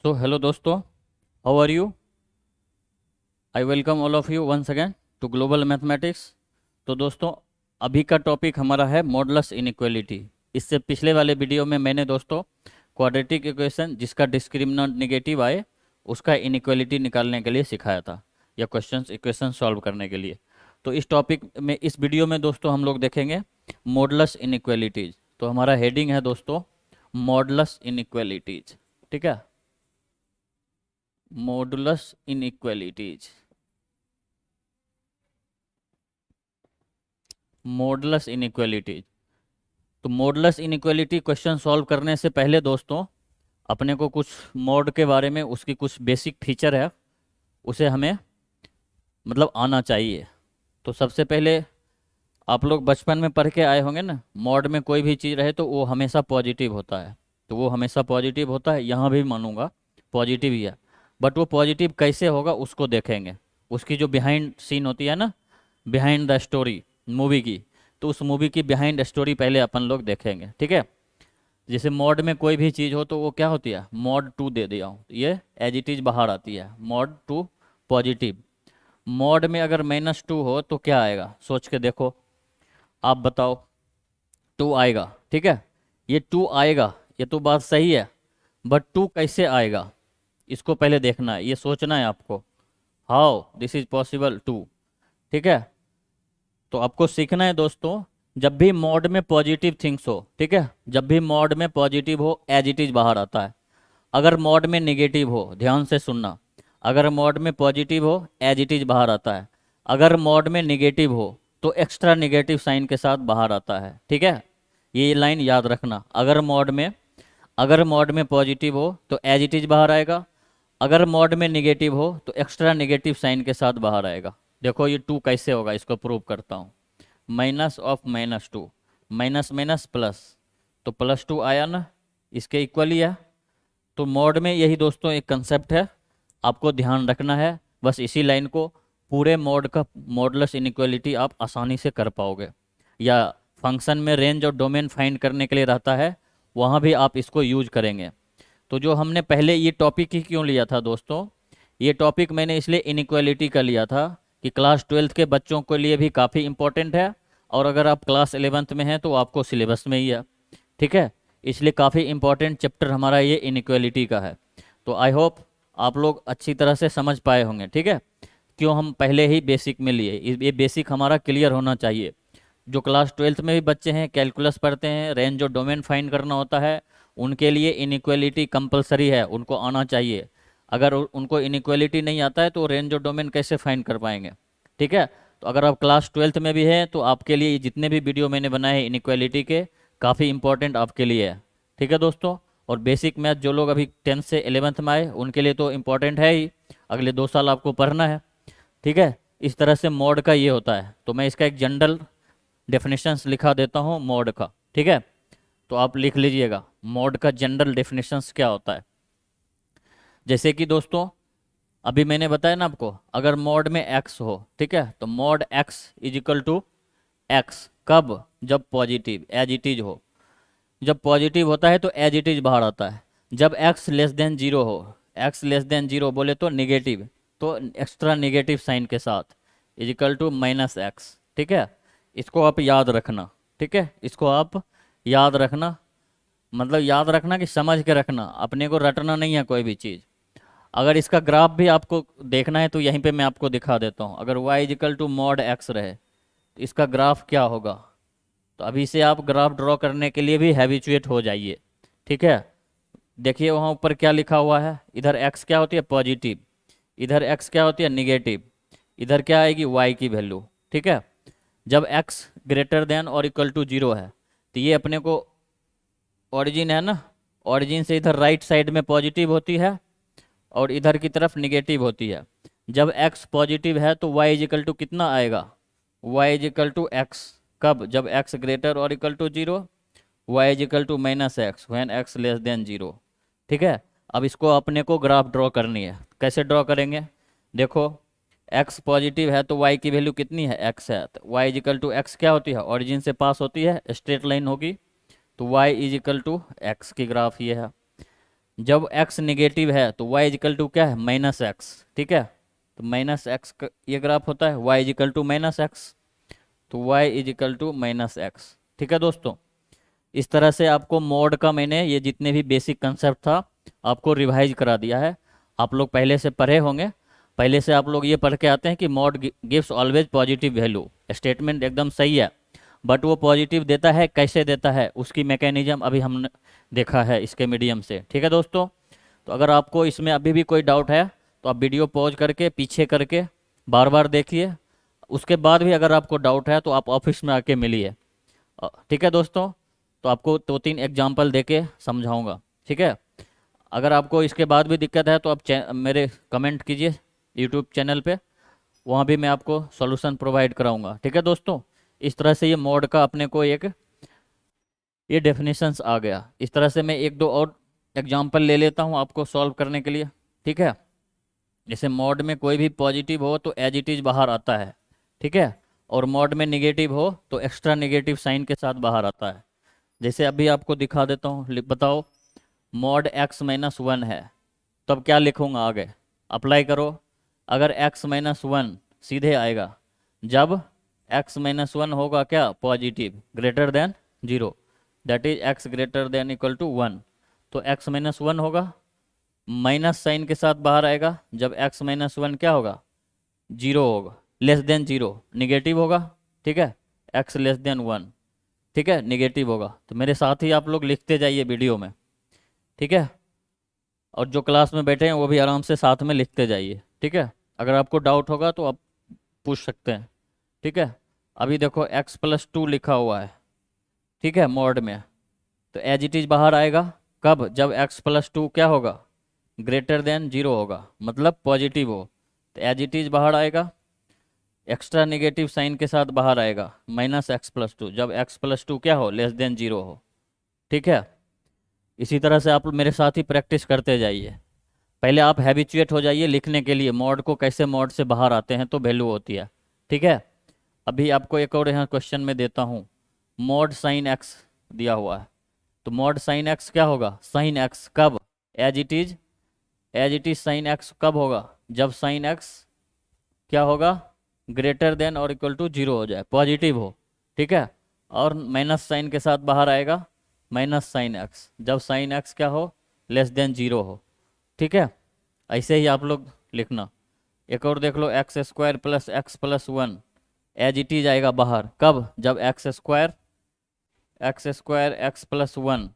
So, hello दोस्तों, how are you? I welcome all of you once again to Global Mathematics. तो दोस्तों, अभी का टॉपिक हमारा है मॉडुलस इनइक्वालिटी। इससे पिछले वाले वीडियो में मैंने दोस्तों क्वाड्रेटिक इक्वेशन जिसका डिस्क्रिमिनेंट नेगेटिव आए उसका इनइक्वालिटी निकालने के लिए सिखाया था, या क्वेश्चंस इक्वेशन सॉल्व करने के लिए। तो इस टॉपिक में, इस वीडियो में दोस्तों हम लोग देखेंगे मॉडुलस इनइक्वालिटीज। तो हमारा हेडिंग है दोस्तों मॉडुलस इनइक्वालिटीज, ठीक है। Modulus inequalities, modulus inequalities. तो मॉडुलस इनइक्वालिटी क्वेश्चन सॉल्व करने से पहले दोस्तों अपने को कुछ मॉड के बारे में, उसकी कुछ बेसिक फीचर है, उसे हमें मतलब आना चाहिए। तो सबसे पहले आप लोग बचपन में पढ़ के आए होंगे ना, मॉड में कोई भी चीज़ रहे तो वो हमेशा पॉजिटिव होता है। तो वो हमेशा पॉजिटिव होता है, यहाँ भी मानूंगा पॉजिटिव ही है। बट वो पॉजिटिव कैसे होगा उसको देखेंगे। उसकी जो बिहाइंड सीन होती है ना, बिहाइंड द स्टोरी मूवी की, तो उस मूवी की बिहाइंड स्टोरी पहले अपन लोग देखेंगे, ठीक है। जैसे मॉड में कोई भी चीज़ हो तो वो क्या होती है, मॉड टू दे दिया हूँ, ये एज इट इज बाहर आती है, मॉड टू पॉजिटिव। मॉड में अगर -2 हो तो क्या आएगा, सोच के देखो, आप बताओ। 2 आएगा, ठीक है। ये 2 आएगा, ये तो बात सही है। बट 2 कैसे आएगा, इसको पहले देखना है, ये सोचना है आपको। हाउ दिस इज पॉसिबल 2, ठीक है। तो आपको सीखना है दोस्तों, जब भी मॉड में पॉजिटिव थिंग्स हो, ठीक है, जब भी मॉड में पॉजिटिव हो एज इट इज बाहर आता है। अगर मॉड में निगेटिव हो, ध्यान से सुनना, अगर मॉड में पॉजिटिव हो एज इट इज बाहर आता है। अगर मॉड में निगेटिव हो तो एक्स्ट्रा निगेटिव साइन के साथ बाहर आता है, ठीक है। ये लाइन याद रखना, अगर मॉड में पॉजिटिव हो तो एज इट इज बाहर आएगा। अगर मॉड में निगेटिव हो तो एक्स्ट्रा निगेटिव साइन के साथ बाहर आएगा। देखो ये 2 कैसे होगा, इसको प्रूव करता हूँ। Minus of -2, minus minus plus, तो +2 आया ना, इसके इक्वल ही है। तो मॉड में यही दोस्तों एक कंसेप्ट है, आपको ध्यान रखना है। बस इसी लाइन को पूरे मॉड का मॉडुलस इनइक्वालिटी आप आसानी से कर पाओगे। या फंक्शन में रेंज और डोमेन फाइंड करने के लिए रहता है, वहाँ भी आप इसको यूज करेंगे। तो जो हमने पहले ये टॉपिक ही क्यों लिया था दोस्तों, ये टॉपिक मैंने इसलिए इनइक्वालिटी का लिया था कि क्लास 12th के बच्चों के लिए भी काफ़ी इंपॉर्टेंट है, और अगर आप क्लास 11th में हैं तो आपको सिलेबस में ही है, ठीक है। इसलिए काफ़ी इंपॉर्टेंट चैप्टर हमारा ये इनइक्वालिटी का है। तो आई होप आप लोग अच्छी तरह से समझ पाए होंगे, ठीक है। क्यों हम पहले ही बेसिक में लिए, ये बेसिक हमारा क्लियर होना चाहिए। जो क्लास 12th में भी बच्चे हैं, कैलकुलस पढ़ते हैं, रेंज और डोमेन फाइंड करना होता है, उनके लिए इनइक्वालिटी कंपलसरी है, उनको आना चाहिए। अगर उनको इनइक्वालिटी नहीं आता है तो रेंज और डोमेन कैसे फाइंड कर पाएंगे, ठीक है। तो अगर आप क्लास 12th में भी हैं तो आपके लिए जितने भी वीडियो मैंने बनाए हैं इनइक्वालिटी के, काफ़ी इंपॉर्टेंट आपके लिए है, ठीक है दोस्तों। और बेसिक मैथ जो लोग अभी 10th से 11th में आए उनके लिए तो इम्पोर्टेंट है ही, अगले 2 साल आपको पढ़ना है, ठीक है। इस तरह से मॉड का ये होता है। तो मैं इसका एक जनरल डेफिनेशंस लिखा देता हूँ मॉड का, ठीक है। तो आप लिख लीजिएगा मॉड का जनरल डेफिनेशंस क्या होता है। जैसे कि दोस्तों अभी मैंने बताया ना आपको, अगर मॉड में x हो, ठीक है, तो mod x is equal to x, कब, जब पॉजिटिव एज इट इज हो। जब पॉजिटिव होता है तो एज इट इज बाहर आता है। जब x लेस देन 0 हो, x लेस देन 0 बोले तो निगेटिव, तो एक्स्ट्रा निगेटिव साइन के साथ इज इक्वल टू -x, ठीक है। इसको आप याद रखना, ठीक है, इसको आप याद रखना, मतलब याद रखना कि समझ के रखना, अपने को रटना नहीं है कोई भी चीज़। अगर इसका ग्राफ भी आपको देखना है तो यहीं पे मैं आपको दिखा देता हूँ। अगर y is equal to mod x रहे तो इसका ग्राफ क्या होगा। तो अभी से आप ग्राफ ड्रॉ करने के लिए भी हैबिचुएट हो जाइए, ठीक है। देखिए वहाँ ऊपर क्या लिखा हुआ है, इधर x क्या होती है पॉजिटिव, इधर x क्या होती है निगेटिव, इधर क्या आएगी y की वैल्यू, ठीक है। जब x ग्रेटर देन और इक्वल टू 0 है तो ये अपने को ओरिजिन है ना, ओरिजिन से इधर राइट साइड में पॉजिटिव होती है और इधर की तरफ निगेटिव होती है। जब x पॉजिटिव है तो y इज इक्वल टू कितना आएगा, y is equal to x, कब, जब x ग्रेटर और equal to 0, y is equal to -x when x less than 0, ठीक है। अब इसको अपने को ग्राफ ड्रॉ करनी है, कैसे ड्रॉ करेंगे, देखो x पॉजिटिव है तो y की वैल्यू कितनी है, x है, तो y is equal to x क्या होती है, ओरिजिन से पास होती है, स्ट्रेट लाइन होगी, तो y is equal to x की ग्राफ ये है। जब x निगेटिव है तो y इजिकल टू क्या है, माइनस एक्स। ठीक है, तो माइनस एक्स ये ग्राफ होता है, y is equal to minus x, तो y is equal to minus x. ठीक है दोस्तों, इस तरह से आपको मोड का मैंने ये जितने भी बेसिक कंसेप्ट था आपको रिवाइज करा दिया है। आप लोग पहले से पढ़े होंगे, पहले से आप लोग ये पढ़ के आते हैं कि mode gives always positive value. Statement एकदम सही है, बट वो पॉजिटिव देता है कैसे देता है उसकी मैकेनिज्म अभी हमने देखा है इसके मीडियम से। ठीक है दोस्तों, तो अगर आपको इसमें अभी भी कोई डाउट है तो आप वीडियो पॉज करके पीछे करके बार बार देखिए। उसके बाद भी अगर आपको डाउट है तो आप ऑफिस में आके मिलिए। ठीक है दोस्तों, तो आपको 2-3 एग्जाम्पल देके समझाऊंगा। ठीक है, अगर आपको इसके बाद भी दिक्कत है तो आप मेरे कमेंट कीजिए यूट्यूब चैनल पे, वहाँ भी मैं आपको सॉल्यूशन प्रोवाइड कराऊंगा। ठीक है दोस्तों, इस तरह से ये मोड का अपने को एक ये डेफिनेशंस आ गया। इस तरह से मैं 1-2 और एग्जाम्पल ले लेता हूँ आपको सॉल्व करने के लिए। ठीक है, जैसे मोड में कोई भी पॉजिटिव हो तो एज इट इज बाहर आता है। ठीक है, और मोड में निगेटिव हो तो एक्स्ट्रा निगेटिव साइन के साथ बाहर आता है। जैसे अभी आपको दिखा देता हूँ, बताओ मोड x-1 है, तब क्या लिखूंगा आगे, अप्लाई करो। अगर x-1 सीधे आएगा जब x-1 होगा क्या, positive, greater than 0, that is x greater than equal to 1, तो x-1 होगा। माइनस साइन के साथ बाहर आएगा जब x-1 क्या होगा, 0 होगा, लेस देन 0, निगेटिव होगा। ठीक है, x लेस देन 1, ठीक है, निगेटिव होगा। तो मेरे साथ ही आप लोग लिखते जाइए वीडियो में। ठीक है, और जो क्लास में बैठे हैं वो भी आराम से साथ में लिखते जाइए। ठीक है, अगर आपको डाउट होगा तो आप पूछ सकते हैं। ठीक है, अभी देखो x+2 लिखा हुआ है। ठीक है, मोड में, तो एज इट इज बाहर आएगा कब, जब x+2 क्या होगा, ग्रेटर देन 0 होगा, मतलब पॉजिटिव हो, तो एज इट इज बाहर आएगा। एक्स्ट्रा नेगेटिव साइन के साथ बाहर आएगा -x+2 जब x+2 क्या हो, लेस देन 0 हो। ठीक है, इसी तरह से आप मेरे साथ ही प्रैक्टिस करते जाइए। पहले आप हैबिचुएट हो जाइए लिखने के लिए, मोड को कैसे मोड से बाहर आते हैं तो वैल्यू होती है। ठीक है, अभी आपको एक और यहाँ क्वेश्चन में देता हूँ, मोड साइन एक्स दिया हुआ है, तो मोड साइन एक्स क्या होगा, साइन एक्स कब, as it is, as it is sine x कब होगा, जब साइन एक्स क्या होगा, ग्रेटर देन और इक्वल टू 0 हो जाए, पॉजिटिव हो। ठीक है, और माइनस साइन के साथ बाहर आएगा माइनस साइन एक्स जब साइन एक्स क्या हो, लेस देन 0 हो। ठीक है, ऐसे ही आप लोग लिखना। एक और देख लो, x² plus x+1 as it is आएगा बाहर कब, जब x² x+1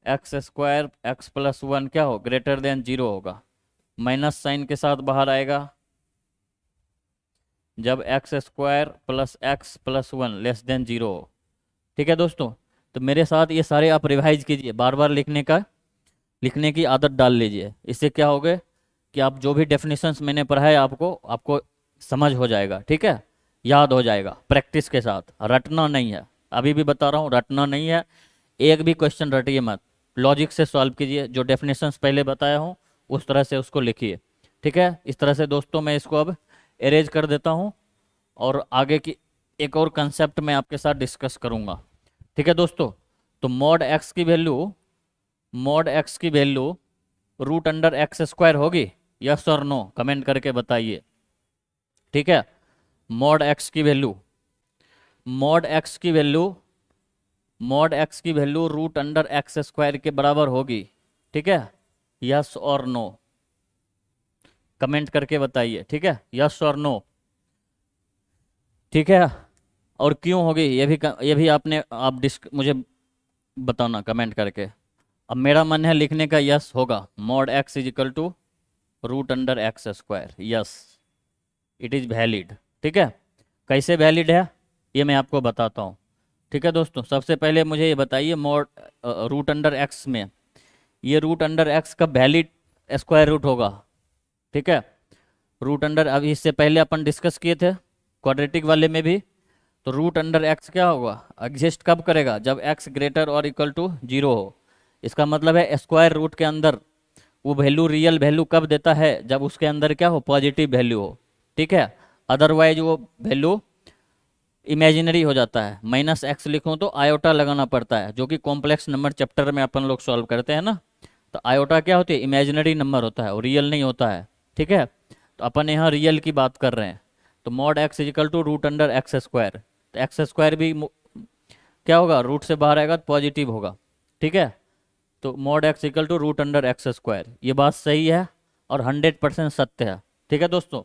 x² क्या हो, ग्रेटर देन 0 होगा, माइनस साइन के साथ बाहर आएगा जब x² plus x+1 less than 0 हो। ठीक है दोस्तों, तो मेरे साथ ये सारे आप रिवाइज कीजिए, बार बार लिखने की आदत डाल लीजिए। इससे क्या होगा कि आप जो भी डेफिनेशंस मैंने पढ़ाया आपको समझ हो जाएगा। ठीक है, याद हो जाएगा प्रैक्टिस के साथ, रटना नहीं है। अभी भी बता रहा हूँ, रटना नहीं है, एक भी क्वेश्चन रटिए मत, लॉजिक से सॉल्व कीजिए। जो डेफिनेशंस पहले बताया हूँ उस तरह से उसको लिखिए। ठीक है, इस तरह से दोस्तों मैं इसको अब एरेज कर देता हूँ और आगे की एक और कंसेप्ट मैं आपके साथ डिस्कस करूँगा। ठीक है दोस्तों, तो मोड एक्स की वैल्यू √x² होगी, यस और नो, कमेंट करके बताइए। ठीक है, मोड एक्स की वैल्यू √x² के बराबर होगी। ठीक है, यस और नो, कमेंट करके बताइए। ठीक है, यस और नो। ठीक है, और क्यों होगी ये भी मुझे बताना कमेंट करके। अब मेरा मन है लिखने का, यस होगा, mod x is equal to √x², yes, it is valid. ठीक है, कैसे वैलिड है ये मैं आपको बताता हूँ। ठीक है दोस्तों, सबसे पहले मुझे ये बताइए, मोड √x में ये √x का वैलिड स्क्वायर रूट होगा। ठीक है, अभी इससे पहले अपन डिस्कस किए थे क्वाड्रेटिक वाले में भी, तो √x क्या होगा, एग्जिस्ट कब करेगा, जब x ग्रेटर और इक्वल टू 0 हो। इसका मतलब है स्क्वायर रूट के अंदर वो वैल्यू, रियल वैल्यू कब देता है, जब उसके अंदर क्या हो, पॉजिटिव वैल्यू हो। ठीक है, अदरवाइज वो वैल्यू इमेजिनरी हो जाता है। -x लिखूं तो आयोटा लगाना पड़ता है, जो कि कॉम्प्लेक्स नंबर चैप्टर में अपन लोग सॉल्व करते हैं ना, तो आयोटा क्या होती है, इमेजिनरी नंबर होता है और रियल नहीं होता है, ठीक है। तो अपन यहाँ रियल की बात कर रहे हैं। तो mod x is equal to root under x square, तो एक्स स्क्वायर भी क्या होगा, रूट से बाहर आएगा तो पॉजिटिव होगा, ठीक है। तो mod x equal to root under x square, ये बात सही है और 100% सत्य है, ठीक है दोस्तों।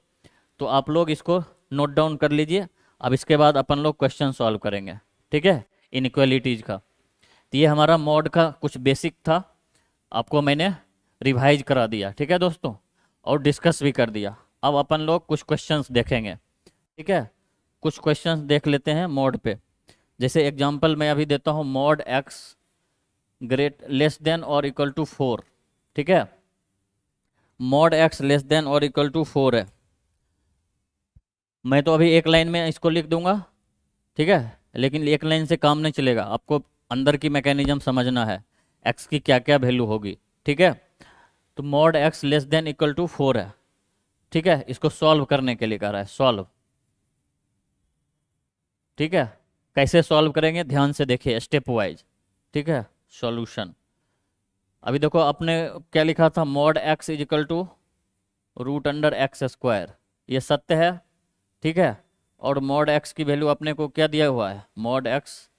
तो आप लोग इसको नोट डाउन कर लीजिए। अब इसके बाद अपन लोग क्वेश्चन सॉल्व करेंगे, ठीक है, इनइक्वालिटीज का। तो ये हमारा मॉड का कुछ बेसिक था, आपको मैंने रिवाइज करा दिया, ठीक है दोस्तों, और डिस्कस भी कर दिया। अब अपन लोग कुछ क्वेश्चंस देखेंगे, ठीक है। कुछ क्वेश्चंस देख लेते हैं मॉड पे। जैसे एग्जांपल मैं अभी देता हूँ, mod x great less than और इक्वल टू 4, ठीक है। मॉड एक्स लेस देन और इक्वल टू 4 है। मैं तो अभी एक लाइन में इसको लिख दूंगा, ठीक है, लेकिन एक लाइन से काम नहीं चलेगा, आपको अंदर की मैकेनिज्म समझना है, एक्स की क्या क्या वैल्यू होगी, ठीक है। तो mod x less than equal to 4 है, ठीक है। इसको सॉल्व करने के लिए कह रहा है, सॉल्व, ठीक है। कैसे सॉल्व करेंगे ध्यान से देखिए, स्टेप वाइज, ठीक है। सॉल्यूशन, अभी देखो आपने क्या लिखा था, mod x is equal to root under x square, ये सत्य है, ठीक है। और मॉड एक्स की वैल्यू अपने को क्या दिया हुआ है, मॉड एक्स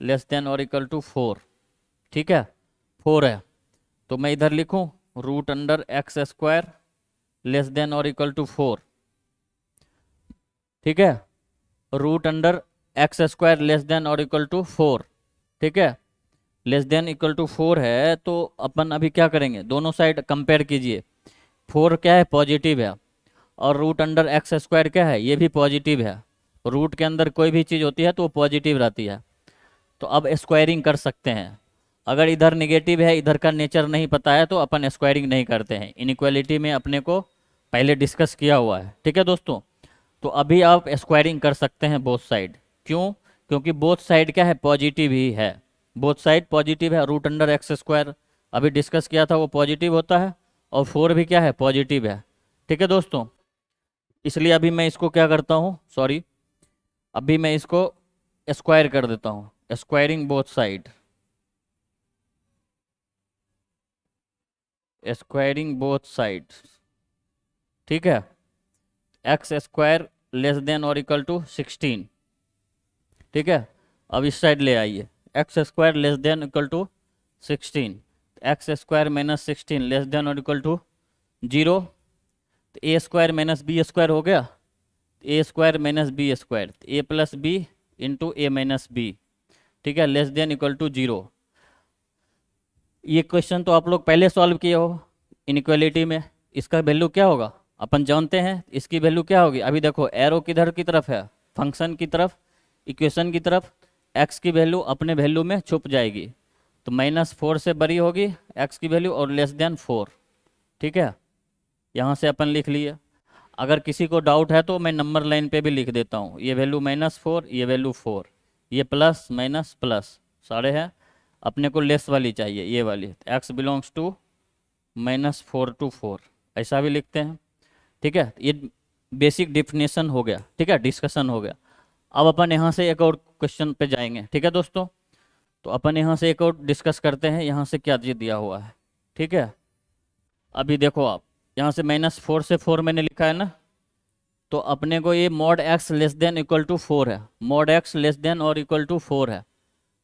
लेस देन और इक्वल टू 4, ठीक है, 4 है। तो मैं इधर लिखूं root under x square less than और इक्वल टू 4, ठीक है। Root under x square less than और इक्वल टू 4, ठीक है। लेस देन इक्वल टू 4 है, तो अपन अभी क्या करेंगे, दोनों साइड कंपेयर कीजिए। 4 क्या है, पॉजिटिव है, और रूट अंडर एक्स स्क्वायर क्या है, ये भी पॉजिटिव है। रूट के अंदर कोई भी चीज़ होती है तो वो पॉजिटिव रहती है। तो अब स्क्वायरिंग कर सकते हैं। अगर इधर निगेटिव है, इधर का नेचर नहीं पता है, तो अपन स्क्वायरिंग नहीं करते हैं। इनइक्वालिटी में अपने को पहले डिस्कस किया हुआ है, ठीक है दोस्तों। तो अभी आप स्क्वायरिंग कर सकते हैं बोथ साइड। क्यों, क्योंकि बोथ साइड क्या है, पॉजिटिव ही है, बोथ साइड पॉजिटिव है। रूट अंडर एक्स स्क्वायर अभी डिस्कस किया था, वो पॉजिटिव होता है, और 4 भी क्या है, पॉजिटिव है, ठीक है दोस्तों। इसलिए अभी मैं इसको क्या करता हूँ, सॉरी, अभी मैं इसको स्क्वायर कर देता हूँ, squaring both side, squaring both side, ठीक है। एक्स स्क्वायर लेस देन और इक्वल टू 16, ठीक है। अब इस साइड ले आइए, x square less than equal to 16, x square minus 16 less than और इक्वल टू 0। तो a square minus b square हो गया, a square minus b square, a plus b into a minus b, ठीक है, less than equal to 0। ये question तो आप लोग पहले सॉल्व किए हो इनइक्वालिटी में। इसका वैल्यू क्या होगा अपन जानते हैं, इसकी वैल्यू क्या होगी। अभी देखो एरो किधर की तरफ है, फंक्शन की तरफ, इक्वेशन की तरफ, एक्स की वैल्यू अपने वैल्यू में छुप जाएगी। तो -4 से बड़ी होगी एक्स की वैल्यू और लेस देन 4, ठीक है। यहाँ से अपन लिख लिए। अगर किसी को डाउट है तो मैं नंबर लाइन पे भी लिख देता हूँ, ये वैल्यू -4, ये वैल्यू 4, ये प्लस माइनस प्लस सारे हैं। अपने को लेस वाली चाहिए, ये वाली, एक्स बिलोंग्स टू -4 to 4, ऐसा भी लिखते हैं, ठीक है। ये बेसिक डिफिनेशन हो गया, ठीक है, डिस्कशन हो गया। अब अपन यहाँ से एक और क्वेश्चन पे जाएंगे, ठीक है दोस्तों। तो अपन यहाँ से एक और डिस्कस करते हैं, यहाँ से क्या चीज़ दिया हुआ है, ठीक है। अभी देखो आप, यहाँ से -4 से 4 मैंने लिखा है ना, तो अपने को ये mod x less than equal to 4 है, मॉड एक्स लेस देन और इक्वल टू 4 है,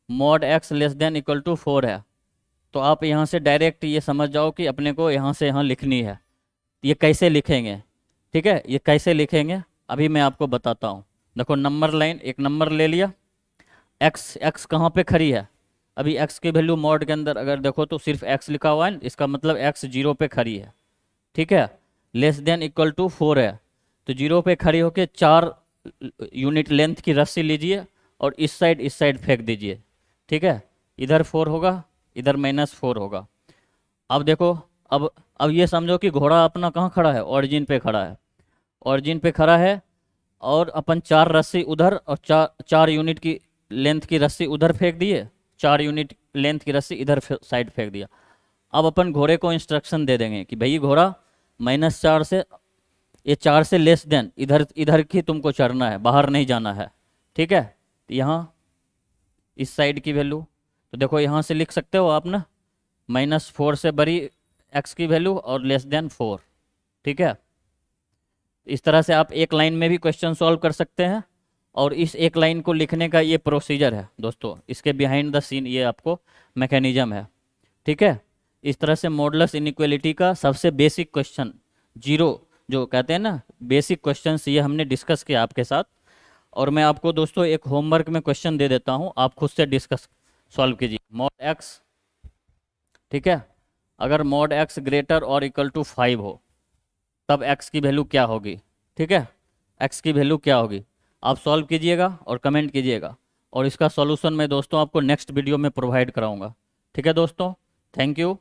mod x less than equal to 4 है। तो आप यहाँ से डायरेक्ट ये समझ जाओ कि अपने को यहाँ से यहाँ लिखनी है। ये कैसे लिखेंगे, ठीक है, ये कैसे लिखेंगे अभी मैं आपको बताता हूँ। देखो नंबर लाइन, एक नंबर ले लिया, एक्स, एक्स कहाँ पे खड़ी है, अभी एक्स की वैल्यू मॉड के अंदर अगर देखो तो सिर्फ एक्स लिखा हुआ है, इसका मतलब एक्स 0 पे खड़ी है, ठीक है। लेस देन इक्वल टू 4 है, तो 0 पे खड़ी होके 4 यूनिट लेंथ की रस्सी लीजिए और इस साइड फेंक दीजिए, ठीक है। इधर 4 होगा, इधर -4 होगा। अब देखो, अब ये समझो कि घोड़ा अपना कहाँ खड़ा है, ऑरिजिन पे खड़ा है, ऑरिजिन पे खड़ा है, और अपन 4 रस्सी उधर और 4 यूनिट की लेंथ की रस्सी उधर फेंक दिए, 4 यूनिट लेंथ की रस्सी इधर साइड फेंक दिया। अब अपन घोड़े को इंस्ट्रक्शन दे देंगे कि भाई घोड़ा -4 से, ये 4 से लेस देन इधर इधर की तुमको चढ़ना है, बाहर नहीं जाना है, ठीक है। तो यहाँ इस साइड की वैल्यू, तो देखो यहाँ से लिख सकते हो आप ना, -4 से बड़ी एक्स की वैल्यू और लेस देन 4। ठीक है, इस तरह से आप एक लाइन में भी क्वेश्चन सॉल्व कर सकते हैं। और इस एक लाइन को लिखने का ये प्रोसीजर है दोस्तों, इसके बिहाइंड द सीन ये आपको मैकेनिज्म है। ठीक है, इस तरह से मॉडुलस इनइक्वालिटी का सबसे बेसिक क्वेश्चन, जीरो जो कहते हैं ना, बेसिक क्वेश्चंस, ये हमने डिस्कस किया आपके साथ। और मैं आपको दोस्तों एक होमवर्क में क्वेश्चन दे देता हूँ, आप खुद से डिस्कस सॉल्व कीजिए। मॉड एक्स, ठीक है, अगर मॉड एक्स ग्रेटर और इक्वल टू 5 हो तब एक्स की वैल्यू क्या होगी। ठीक है, एक्स की वैल्यू क्या होगी, आप सॉल्व कीजिएगा और कमेंट कीजिएगा। और इसका सॉल्यूशन मैं दोस्तों आपको नेक्स्ट वीडियो में प्रोवाइड कराऊंगा। ठीक है दोस्तों, थैंक यू।